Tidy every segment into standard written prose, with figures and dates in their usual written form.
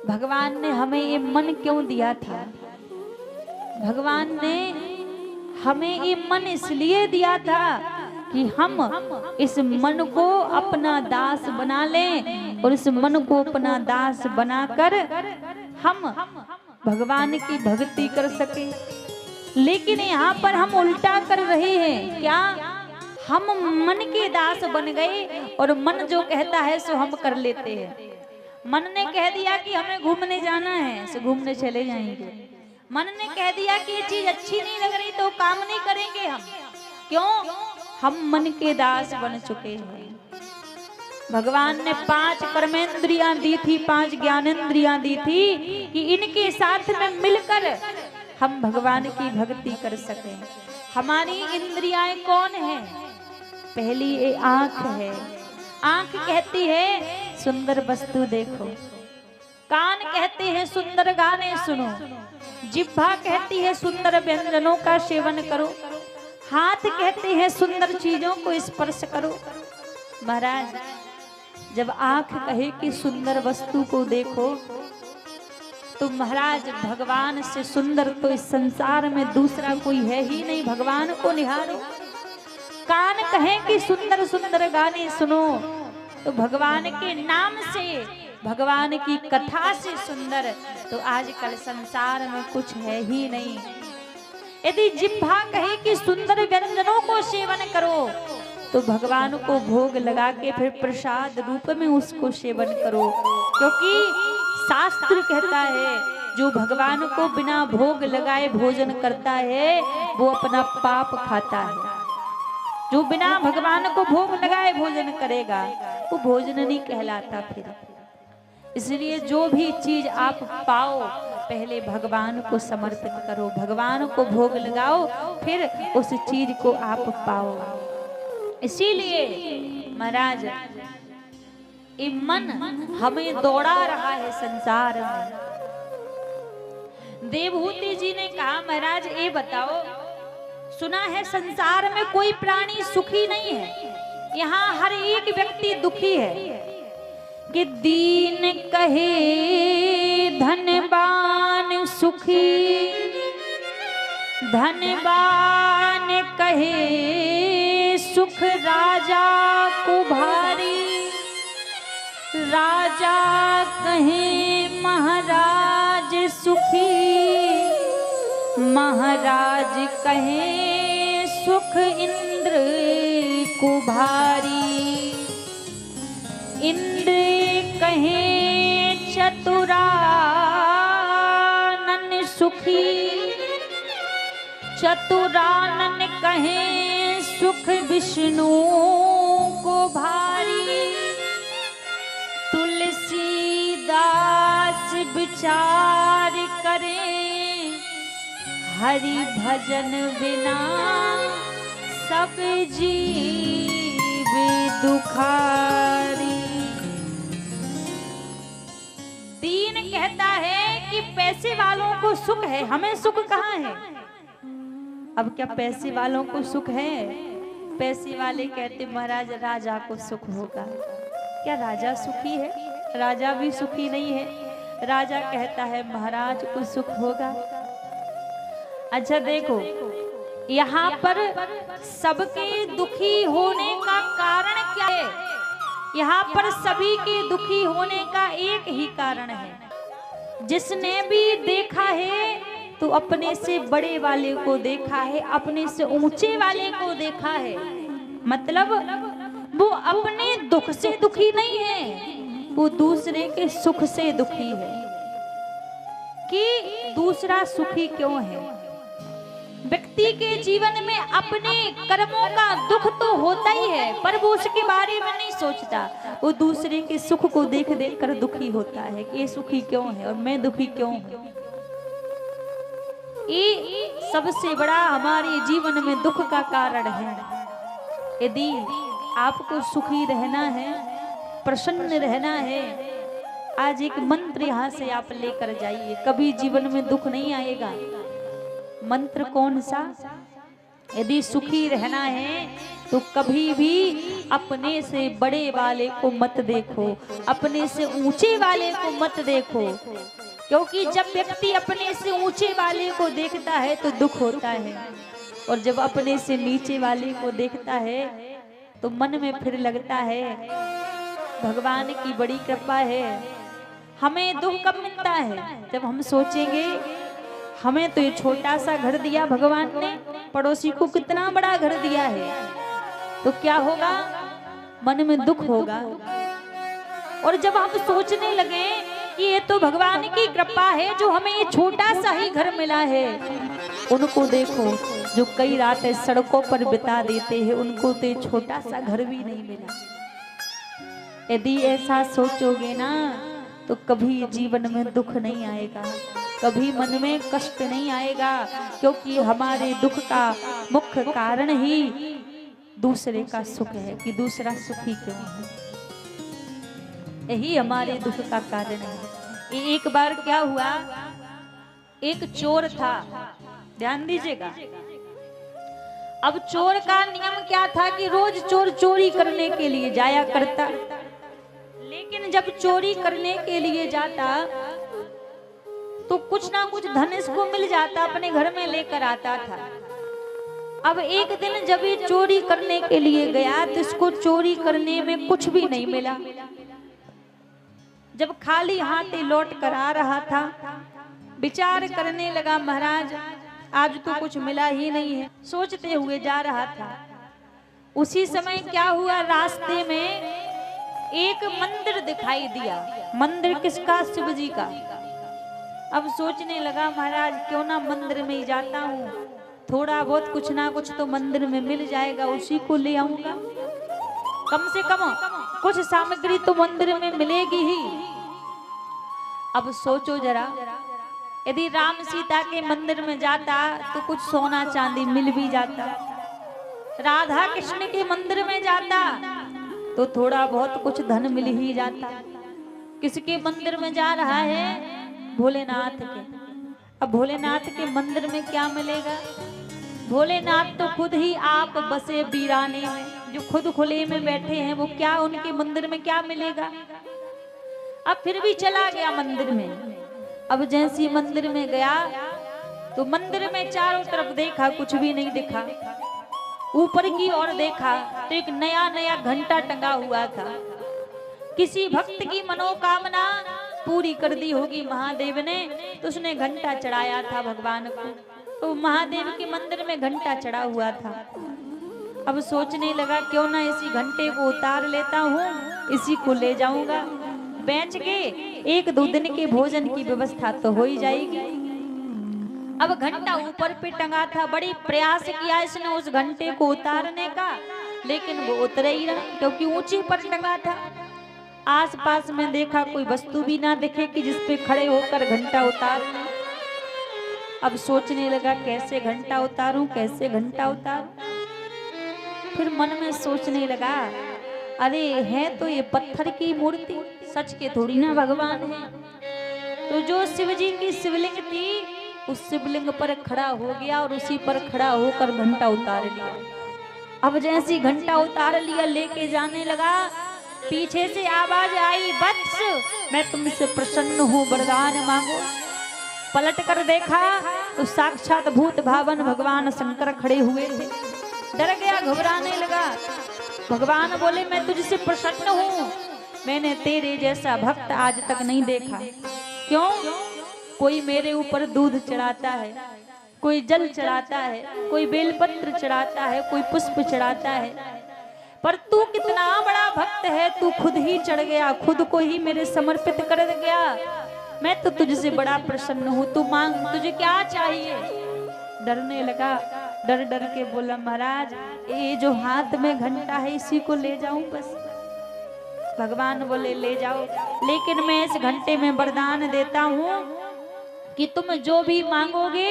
भगवान ने हमें ये मन क्यों दिया था? भगवान ने हमें ये मन इसलिए दिया था कि हम इस मन को अपना दास बना लें और इस मन को अपना दास बनाकर हम भगवान की भक्ति कर सके। लेकिन यहाँ पर हम उल्टा कर रहे हैं। क्या? हम मन के दास बन गए और मन जो कहता है सो हम कर लेते हैं। मन ने कह दिया कि हमें घूमने जाना है, सो घूमने चले जाएंगे। मन ने कह दिया कि ये चीज अच्छी नहीं लग रही तो काम नहीं करेंगे हम। क्यों? हम मन के दास बन चुके हैं। भगवान ने 5 कर्मेंद्रियां दी थी, 5 ज्ञानेंद्रियां दी थी कि इनके साथ में मिलकर हम भगवान की भक्ति कर सकें। हमारी इंद्रियां कौन है? पहली ये आंख है। आंख कहती है सुंदर वस्तु देखो, कान कहते हैं सुंदर गाने सुनो, जिह्वा कहती है सुंदर व्यंजनों का सेवन करो, हाथ कहते हैं सुंदर चीजों को स्पर्श करो। महाराज, जब आंख कहे कि सुंदर वस्तु को देखो तो महाराज भगवान से सुंदर तो इस संसार में दूसरा कोई है ही नहीं। भगवान को निहारो। कान कहे कि सुंदर सुंदर गाने सुनो तो भगवान के नाम से, भगवान की कथा से सुंदर तो आजकल संसार में कुछ है ही नहीं। यदि जिह्वा कहे कि सुंदर व्यंजनों को सेवन करो तो भगवान को भोग लगा के फिर प्रसाद रूप में उसको सेवन करो। क्योंकि शास्त्र कहता है जो भगवान को बिना भोग लगाए भोजन करता है वो अपना पाप खाता है। जो बिना भगवान को भोग लगाए भोजन करेगा वो भोजन नहीं कहलाता। फिर इसलिए जो भी चीज आप पाओ पहले भगवान को समर्पित करो, भगवान को भोग लगाओ, फिर उस चीज को आप पाओ। इसीलिए महाराज ये मन हमें दौड़ा रहा है संसार में। देवहूति जी ने कहा महाराज ये बताओ, सुना है संसार में कोई प्राणी सुखी नहीं है, यहाँ हर एक व्यक्ति दुखी है। कि दीन कहे धनवान सुखी, धनवान कहे सुख राजा को भारी, राजा कहे महाराज सुखी, महाराज कहे सुख इंद्र को भारी, इंद्र कहे चतुरानन सुखी, चतुरानन कहे सुख विष्णु को भारी, तुलसीदास विचार करें हरि भजन बिना सब जीव दुखारी। दीन कहता है कि पैसे वालों को सुख है, हमें सुख कहाँ है? अब क्या पैसे वालों को सुख है? पैसे वाले कहते महाराज राजा को सुख होगा। क्या राजा सुखी है? राजा भी सुखी नहीं है। राजा कहता है महाराज को सुख होगा। अच्छा देखो, यहाँ पर सबके दुखी होने का कारण क्या है? यहाँ पर सभी के दुखी होने का एक ही कारण है। जिसने भी देखा है तो अपने से बड़े वाले को देखा है, अपने से ऊंचे वाले को देखा है। मतलब वो अपने दुख से दुखी नहीं है, वो दूसरे के सुख से दुखी है। कि दूसरा सुखी क्यों है? व्यक्ति के जीवन में अपने कर्मों का दुख तो होता ही है, पर वो उसके बारे में नहीं सोचता। वो दूसरे के सुख को देख देख कर दुखी होता है कि ये सुखी क्यों है और मैं दुखी क्यों हूं। ये सबसे बड़ा हमारे जीवन में दुख का कारण है। यदि आपको सुखी रहना है, प्रसन्न रहना है, आज एक मंत्र यहाँ से आप लेकर जाइए, कभी जीवन में दुख नहीं आएगा। मंत्र कौन सा? यदि सुखी रहना है तो कभी भी अपने से बड़े वाले को मत देखो, अपने से ऊंचे वाले को मत देखो, क्योंकि जब व्यक्ति अपने से ऊंचे वाले को देखता है तो दुख होता है, और जब अपने से नीचे वाले को देखता है तो मन में फिर लगता है भगवान की बड़ी कृपा है। हमें दुख कब मिलता है? जब हम सोचेंगे हमें तो ये छोटा सा घर दिया भगवान ने, पड़ोसी को कितना बड़ा घर दिया है, तो क्या होगा? मन में दुख होगा। और जब हम सोचने लगे कि ये तो भगवान की कृपा है जो हमें ये छोटा सा ही घर मिला है, उनको देखो जो कई रातें सड़कों पर बिता देते हैं, उनको तो ये छोटा सा घर भी नहीं मिला। यदि ऐसा सोचोगे ना तो कभी जीवन में दुख नहीं आएगा, कभी मन में कष्ट नहीं आएगा, क्योंकि हमारे दुख का मुख्य कारण ही दूसरे का सुख है कि दूसरा सुखी क्यों है, यही हमारे दुख का कारण है। एक बार क्या हुआ, एक चोर था, ध्यान दीजिएगा। अब चोर का नियम क्या था कि रोज चोर चोरी करने के लिए जाया करता, लेकिन जब चोरी करने के लिए जाता तो कुछ ना कुछ धन इसको मिल जाता, अपने घर में लेकर आता था। अब एक दिन जब ये चोरी करने के लिए गया तो इसको चोरी करने में कुछ भी नहीं मिला। जब खाली हाथ लौट कर आ रहा था, विचार करने लगा महाराज आज तो कुछ मिला ही नहीं है, सोचते हुए जा रहा था। उसी समय क्या हुआ, रास्ते में एक मंदिर दिखाई दिया। मंदिर किसका? शिव जी का। अब सोचने लगा महाराज क्यों ना मंदिर में ही जाता हूँ, थोड़ा बहुत कुछ ना कुछ तो मंदिर में मिल जाएगा, उसी को ले आऊंगा, कम से कम कुछ सामग्री तो मंदिर में मिलेगी ही। अब सोचो जरा, यदि राम सीता के मंदिर में जाता तो कुछ सोना चांदी मिल भी जाता, राधा कृष्ण के मंदिर में जाता तो थोड़ा बहुत कुछ धन मिल ही जाता। किसके मंदिर में जा रहा है? भोलेनाथ के। अब भोलेनाथ के मंदिर में क्या मिलेगा? भोलेनाथ तो खुद ही आप बसे वीराने में, जो खुद खुले में बैठे हैं, वो क्या उनके मंदिर में क्या मिलेगा? अब फिर भी चला गया मंदिर में। अब जैसी मंदिर में गया तो मंदिर में चारों तरफ देखा, कुछ भी नहीं दिखा। ऊपर की ओर देखा तो एक नया नया घंटा टंगा हुआ था। किसी भक्त की मनोकामना पूरी कर दी होगी महादेव ने, तो उसने घंटा चढ़ाया था भगवान को, तो महादेव के मंदिर में घंटा चढ़ा हुआ था। अब सोचने लगा क्यों ना इसी घंटे को उतार लेता हूँ, इसी को ले जाऊंगा, बेच के 1-2 दिन के भोजन की व्यवस्था तो हो ही जाएगी। अब घंटा ऊपर पे टंगा था, बड़ी प्रयास किया इसने उस घंटे को उतारने का, लेकिन वो उतर ही रहा, क्योंकि ऊंचे पर टंगा था। आसपास में देखा कोई वस्तु भी ना दिखे कि जिसपे खड़े होकर घंटा उतार। अब सोचने लगा कैसे घंटा उतारूं, कैसे घंटा उतारूं। फिर मन में सोचने लगा अरे है तो ये पत्थर की मूर्ति, सच के थोड़ी ना भगवान है। तो जो शिव जी की शिवलिंग थी उस शिवलिंग पर खड़ा हो गया और उसी पर खड़ा होकर घंटा उतार लिया। अब जैसी घंटा उतार लिया, लेके जाने लगा, पीछे से आवाज आई, वत्स मैं तुमसे प्रसन्न हूँ, वरदान मांगो। पलट कर देखा तो साक्षात भूत भावन भगवान शंकर खड़े हुए थे। डर गया, घबराने लगा। भगवान बोले मैं तुझसे प्रसन्न हूँ, मैंने तेरे जैसा भक्त आज तक नहीं देखा। क्यों? कोई मेरे ऊपर दूध चढ़ाता है, कोई जल चढ़ाता है, कोई बेलपत्र चढ़ाता है, कोई पुष्प चढ़ाता है, पर तू कितना बड़ा भक्त है, तू खुद ही चढ़ गया, खुद को ही मेरे समर्पित कर गया। मैं तो तुझसे बड़ा प्रसन्न हूँ, तू मांग, तुझे क्या चाहिए? डरने लगा, डर डर के बोला महाराज ये जो हाथ में घंटा है इसी को ले जाऊं बस। भगवान बोले ले जाओ, लेकिन मैं इस घंटे में वरदान देता हूँ कि तुम जो भी मांगोगे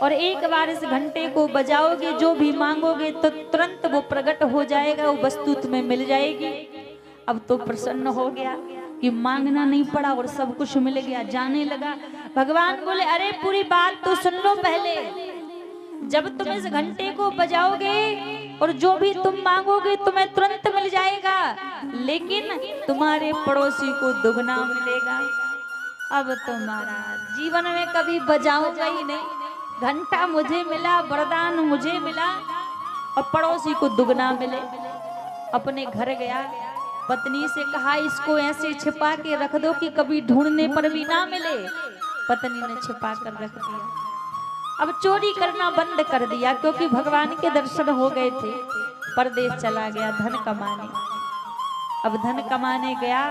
और एक बार इस घंटे को बजाओगे, जो भी मांगोगे तो तुरंत वो प्रकट हो जाएगा, वो वस्तु तुम्हें मिल जाएगी। अब तो प्रसन्न हो गया कि मांगना नहीं पड़ा और सब कुछ मिल गया, जाने लगा। भगवान बोले अरे पूरी बात तो सुन लो पहले। जब तुम इस घंटे को बजाओगे और जो भी तुम मांगोगे तुम्हें तुरंत मिल जाएगा, लेकिन तुम्हारे पड़ोसी को दुगना मिलेगा। अब तुम्हारा जीवन में कभी बजाऊंगा ही नहीं। घंटा मुझे मिला, वरदान मुझे मिला और पड़ोसी को दुगना मिले। अपने घर गया, पत्नी से कहा इसको ऐसे छिपा के रख दो कि कभी ढूंढने पर भी ना मिले। पत्नी ने छिपा कर रख दिया। अब चोरी करना बंद कर दिया क्योंकि भगवान के दर्शन हो गए थे। परदेश चला गया धन कमाने। अब धन कमाने गया,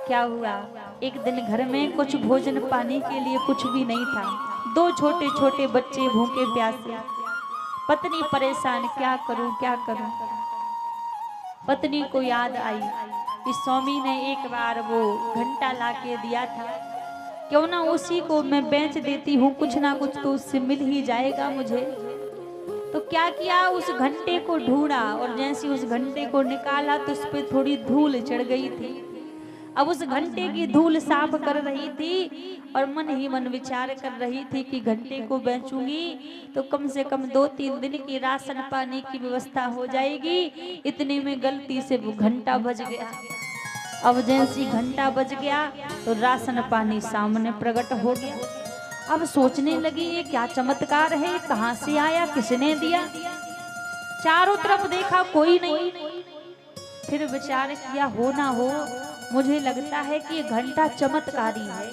क्या हुआ, एक दिन घर में कुछ भोजन पानी के लिए कुछ भी नहीं था। 2 छोटे छोटे बच्चे भूखे प्यासे। पत्नी परेशान, क्या करूं क्या करूं। पत्नी को याद आई कि स्वामी ने एक बार वो घंटा ला के दिया था, क्यों ना उसी को मैं बेच देती हूँ, कुछ ना कुछ तो उससे मिल ही जाएगा मुझे। तो क्या किया, उस घंटे को ढूंढा और जैसे उस घंटे को निकाला तो उस पर थोड़ी धूल चढ़ गई थी। अब उस घंटे की धूल साफ कर रही थी और मन ही मन विचार कर रही थी कि घंटे को बेचूंगी तो कम से कम 2-3 दिन की राशन पानी की व्यवस्था हो जाएगी। इतने में गलती से वो घंटा बज गया। अब जैसी घंटा बज गया तो राशन पानी सामने प्रकट हो गया। अब सोचने लगी ये क्या चमत्कार है, कहाँ से आया, किसने दिया। चारों तरफ देखा कोई नहीं। फिर विचार किया हो ना हो, मुझे लगता है कि ये घंटा चमत्कारी है।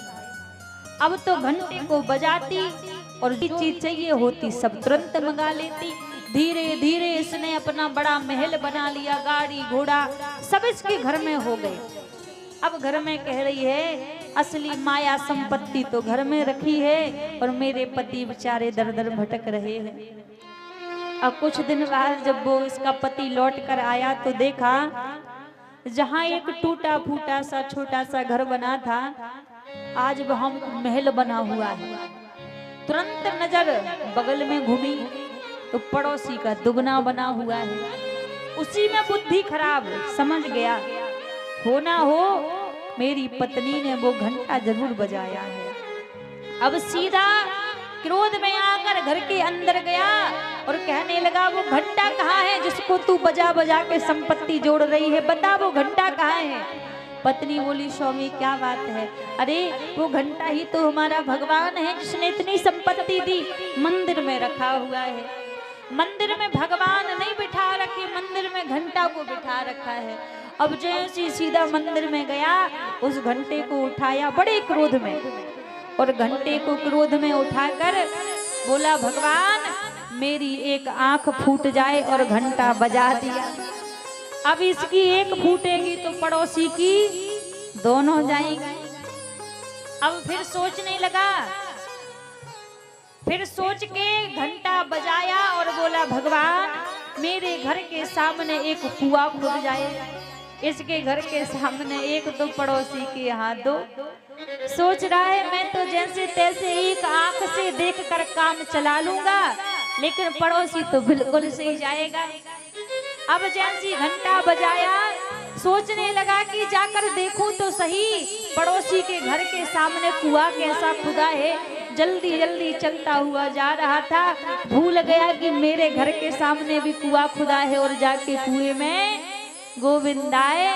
अब तो घंटे को बजाती और जो चीज चाहिए होती सब तुरंत मंगा लेती। धीरे धीरे इसने अपना बड़ा महल बना लिया, गाड़ी घोड़ा सब इसके घर में हो गए। अब घर में कह रही है असली माया संपत्ति तो घर में रखी है और मेरे पति बेचारे दर दर भटक रहे हैं। अब कुछ दिन बाद जब वो इसका पति लौट कर आया तो देखा जहाँ एक टूटा फूटा सा छोटा सा घर बना था, आज वहां महल बना हुआ है। तुरंत नजर बगल में घूमी तो पड़ोसी का दुगना बना हुआ है। उसी में बुद्धि खराब, समझ गया हो ना हो मेरी पत्नी ने वो घंटा जरूर बजाया है। अब सीधा क्रोध में आकर घर के अंदर गया और कहने लगा वो घंटा कहाँ है जिसको तू बजा बजा के संपत्ति जोड़ रही है, बता वो घंटा कहाँ है। पत्नी बोली स्वामी क्या बात है, अरे वो घंटा ही तो हमारा भगवान है जिसने इतनी संपत्ति दी, मंदिर में रखा हुआ है। मंदिर में भगवान नहीं बिठा रखे, मंदिर में घंटा को बिठा रखा है। अब जैसे सीधा मंदिर में गया उस घंटे को उठाया बड़े क्रोध में और घंटे को क्रोध में उठाकर बोला भगवान मेरी एक आंख फूट जाए और घंटा बजा दिया। अब इसकी एक फूटेगी तो पड़ोसी की दोनों जाएंगी। अब फिर सोचने लगा, फिर सोच के घंटा बजाया और बोला भगवान मेरे घर के सामने एक कुआं खुद जाए, इसके घर के सामने एक तो पड़ोसी के यहाँ दो। सोच रहा है मैं तो जैसे तैसे एक आंख से देखकर काम चला लूंगा, लेकिन पड़ोसी तो बिल्कुल सही जाएगा। अब जैसी घंटा बजाया सोचने लगा कि जाकर देखूं तो सही पड़ोसी के घर के सामने कुआं कैसा खुदा है। जल्दी जल्दी चलता हुआ जा रहा था, भूल गया कि मेरे घर के सामने भी कुआं खुदा है और जाके कुएं में गोविंदाय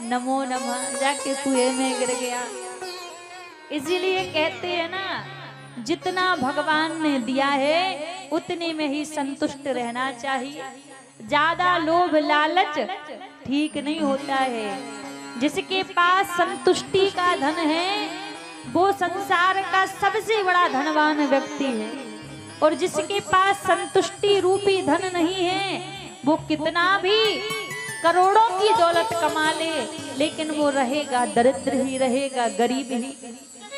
नमो नमः जाके कुएं में गिर गया। इसीलिए कहते हैं ना जितना भगवान ने दिया है उतने में ही संतुष्ट रहना चाहिए। ज्यादा लोभ लालच ठीक नहीं होता है। जिसके पास संतुष्टि का धन है वो संसार का सबसे बड़ा धनवान व्यक्ति है, और जिसके पास संतुष्टि रूपी धन नहीं है वो कितना भी करोड़ों की दौलत कमा ले लेकिन वो रहेगा दरिद्र ही रहेगा, गरीब ही।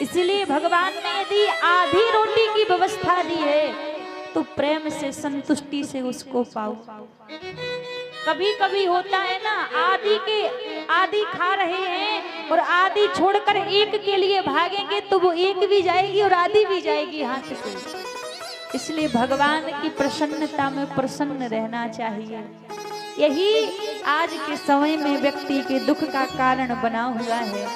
इसलिए भगवान ने यदि आधी रोटी की व्यवस्था दी है तो प्रेम से संतुष्टि से उसको पाओ। कभी कभी होता है ना आधी खा रहे हैं और आधी छोड़कर एक के लिए भागेंगे तो वो एक भी जाएगी और आधी भी जाएगी हाथ से। इसलिए भगवान की प्रसन्नता में प्रसन्न रहना चाहिए। यही आज के समय में व्यक्ति के दुख का कारण बना हुआ है।